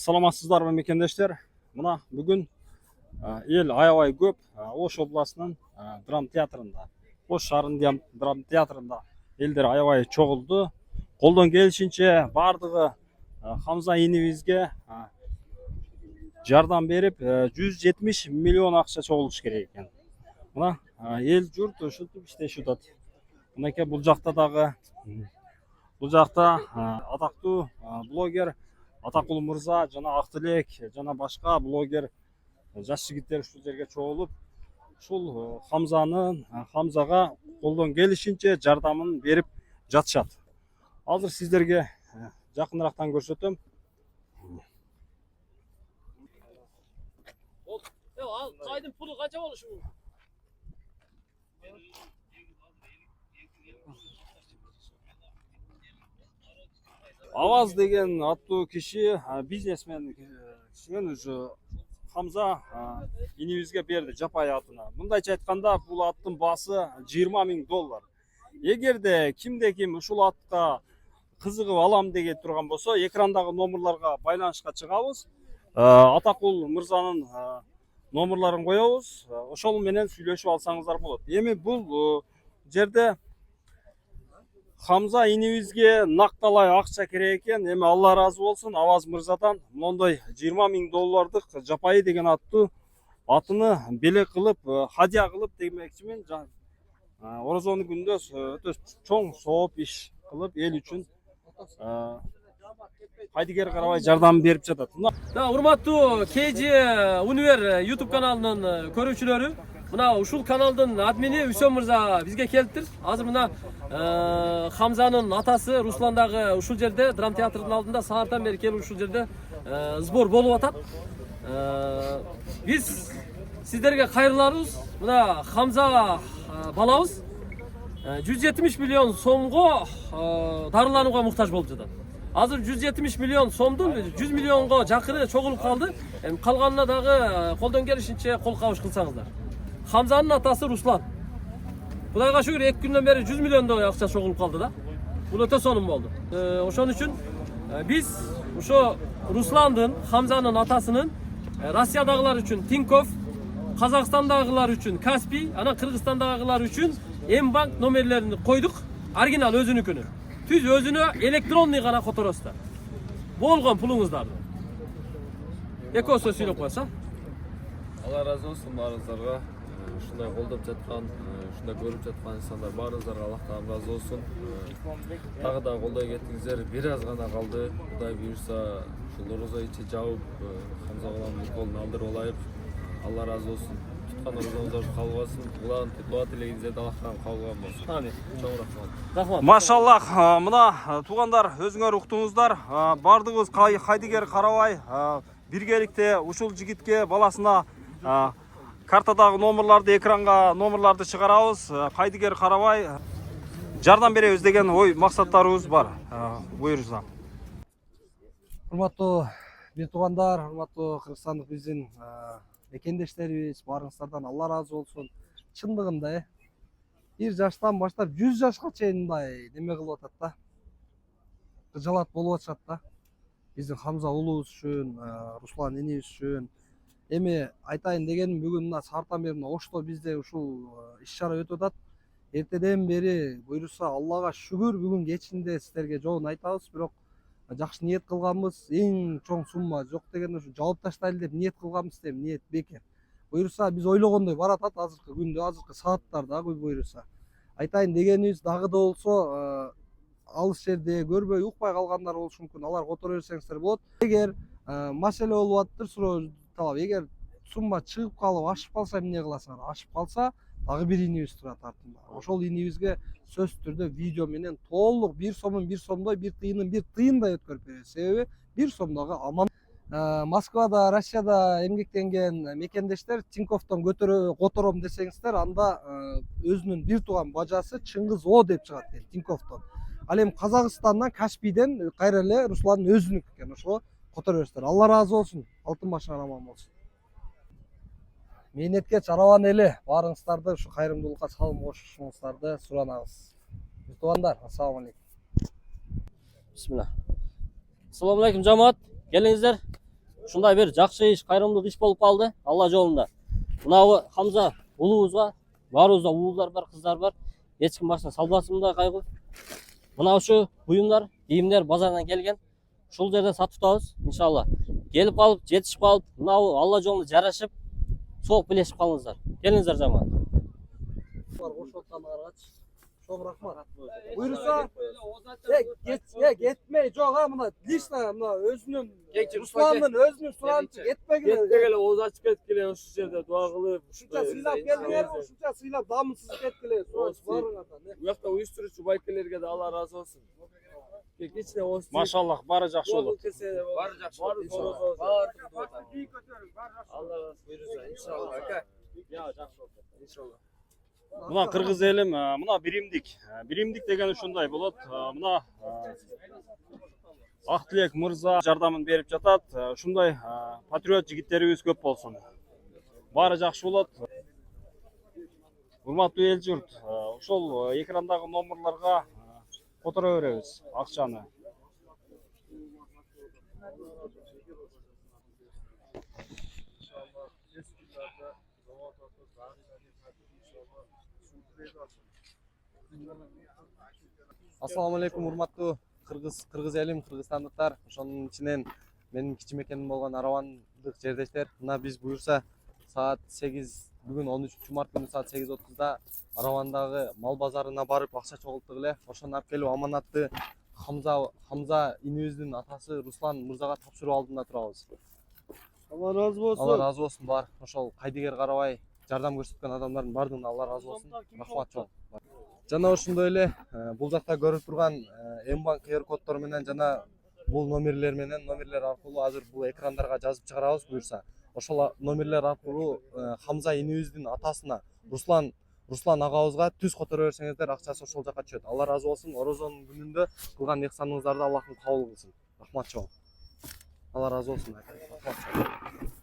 Саламатсыздарбы мекендештер. Мына бүгін ел аябай көп Ош обласының драма театрында, Ош шаарынын драма театрында елдер аябай чогулду. Колдон келишинче бардыгы Хамза инибизге жардам берип 170 миллион акча чогулуш керек экен. Мына ел журт ушинтип иштешип атат. Мынакей бул жакта дагы атактуу блогер Атакул Мырза жана Актилек жана башка блогер жаш жигиттер ушул жерге чогулуп, ушул Хамзага колдон келишинче жардамын берип жатышат. Азыр сиздерге жакыныраактан көрсөтөм. Ал кайдын пулу канча болушу мүмкүн? Аваз деген аттуу киши, бизнесмен кишинен уже Хамза инибизге берди жапай атына. Мындайча айтканда, бул аттын баасы $20,000. Эгерде ким ушул атка кызыгып алам деген турган болсо, экрандагы номерларга байланышка чыгабыз. Атакул Мырзанын номерларын коебуз. Ошол менен сүйлөшүп алсаңыздар болот. Эми бул жерде Хамза инибизге накталай акча керек экен. Эми Алла разы болсун Аваз Мырзадан мондой $20,000 жапайы деген атыны белек кылып, хадия кылып демекчимин. Орозонун күндө өтө чоң сооп иш кылып эл үчүн Хайдигер карабай жардам берип жатат. Урматтуу KG Универ YouTube каналынын көрүүчүлөрү, мына ушул каналдын админи Үсөн Мырза бизге келиптир. Азыр мына Хамзанын атасы Руслан дагы ушул жерде драма театрдын алдында сааттан бери келип ушул жерде сбор болуп атат. Биз сиздерге кайрылабыз. Мына Хамза балабыз 170 миллион сомго дарыланууга муктаж болуп жатат. Азыр 170 миллион сомдун 100 миллионго жакыны чогулуп калды. Калганына дагы колдон келишинче кол кабыш кылсаңыздар. Хамзанын атасы Руслан. Кудайга шүгүр 2 күндөн бери 100 миллиондой акча чогулуп калды да. Бул өтө сонун болду. Ошон үчүн биз ошо Русландын, Хамзанын атасынын Россиядагылар үчүн Тинькофф, Казакстандагылар үчүн Каспий, анан Кыргызстандагылар үчүн М-банк номерлерин койдук. Оригинал өзүнүкүнү. Түз өзүнө электронный гана которосуздар. Болгон пулуңуздарды. Эко сөз сүйлөп койсо. Алла разы болсун баарыңыздарга. Ушундай колдоп жаткан, ушундай көрүп жаткан инсандар баарыңыздарга Аллахтан разы болсун. Дагы да колдой кеттиңиздер. Бир аз гана калды. Кудай буйрса, ушул орозо ичи жабып, Хамза баламдын колун алдырып алайык. Алла разы болсун. Туткан орозоңуздар кабыл болсун. Улан дуа тилегиңиздерди Аллахтан кабыл болсун. Амин. Чоң рахмат. Рахмат. Машаллах, мына туугандар, өзүңөр уктуңуздар. Бардыгыбыз Хайдигер карабай биргеликте ушул жигитке баласына картадагы номерларды, экранга номерларды чыгарабыз. Хайдигер карабай жардам беребиз деген ой максаттарыбыз бар. Буйрса. Урматтуу бир туугандар, урматтуу кыргызстандык биздин мекендештерибиз, баарыңыздардан Алла разы болсун. Чындыгында 1 жаштан баштап 100 жашка чейин мындай неме кылып атат да. Кыжалат болуп атышат да. Биздин Хамза уулубуз үчүн, Руслан инибиз үчүн. Эми айтайын дегеним, бүгүн мына сааттан бери Ошто бизде ушул иш-чара өтүп атат. Эртеден бери буйрса Аллага шүгүр бүгүн кечинде сиздерге жоон айтабыз, бирок жакшы ниет кылганбыз. Эң чоң сумма жок дегенде ушу жаап таштайлы деп ниет кылганбыз, деп ниет бекер. Буйрса биз ойлогондой баратат азыркы күндө, азыркы сааттарда буйрса. Айтайын дегенибиз, дагы да болсо алыс жерде көрбөй, укпай калгандар болушу мүмкүн. Алар которо берсеңиздер болот. Эгер маселе болуп атыптыр, суроо талап. Эгер сумма чыгып калып, ашып калса эмне кыласыңар? Ашып калса, дагы бир инибиз турат артында. Ошол инибизге сөзсүз түрдө видео менен толук 1 сомун 1 сомдой, 1 тыйынын 1 тыйындай өткөрүп беребиз. Себеби 1 сомдогу аман. Москвада, Россияда эмгектенген мекендештер Тинькоффтон котором десеңиздер, анда өзүнүн бир тууган бажасы Чыңгыз О деп чыгат экен Тинькоффтон. Ал эми Казакстандан, Каспийден кайра эле Русландын өзүнүк экен. Ошого которо бериңиздер. Алла разы болсун. Алтын башыңар аман болсун. Мээнетке чарабан эли баарыңыздарды ушу кайрымдуулукка салым кошушуңуздарды суранабыз. Туугандар, ассаламу алейкум. Бисмилlah. Assalomu alaykum jamoat. Kelingizlar. ушундай бир жакшы иш, кайрымдуулук иш болуп калды Алла жолунда. Мына Хамза улубузга баарыбызда уулдар бар, кыздар бар. Эч ким башына салбасын мындай кайгы. Мына ушу буюмдар, кийимдер базардан келген. Ушул жерден сатып атабыз иншалла. Келип калып, жетишип калып, мына Алла жолунда жарашып, соок билешип калыңыздар. Келиңиздер жаман. Кошуп атканга карачы. Чоң рахмат. Буюрса, кетмей, жок мына лично мына өзүнүн Русландын өзүнүн суранычы кетпегиле. Кетпегиле ооз ачып кеткиле ушул жерде дуа кылып, Ушунча сыйлап келдиңер, ушунча сыйлап дамысыз кеткиле. Барыңардан. Буякта уюштуруучу байкелерге да Алла разы болсун. Кичине ооз. Машаллах, баары жакшы болот. Баары жакшы болот. Алла разы буйруса, иншалла. Ака. Жакшы болот. Иншалла. Мына кыргыз элим, мына биримдик. Биримдик деген ушундай болот. Мына Актилек мырза жардамын берип жатат. Ушундай патриот жигиттерибиз көп болсун. Баары жакшы болот. Урматтуу эл журт, ошол экрандагы номерларга которо беребиз акчаны. Ассаламу алейкум, урматтуу кыргыз элим, кыргызстандыктар. Ошонун ичинен менин кичи мекеним болгон Аравандык жердештер. Мына биз буюрса саат 8, бүгүн 13 март күнү саат 8:30да Аравандагы мал базарына барып акча чогулттук эле. Ошону алып келип аманатты Хамза инибиздин атасы Руслан мырзага тапшыруу алдында турабыз. Алла разы болсун. Алла разы болсун бар. Ошол кайдыгер карабай жардам көрсөткөн адамдардын бардыгына Алла разы болсун. Рахмат чоң. Жана ошондой эле бул жакта көрүп турган М-банк QR коддору менен жана бул номерлер аркылуу азыр бул экрандарга жазып чыгарабыз буюрса. Ошол номерлер аркылуу Хамза инибиздин атасына Руслан агабызга түз которо берсеңиздер, акчасы ошол жака түшөт. Алла разы болсун. Орозонун күнүндө кылган ихсаныңыздарды Аллахым кабыл кылсын. Рахмат чоң. Алла разы болсун. Рахмат чоң.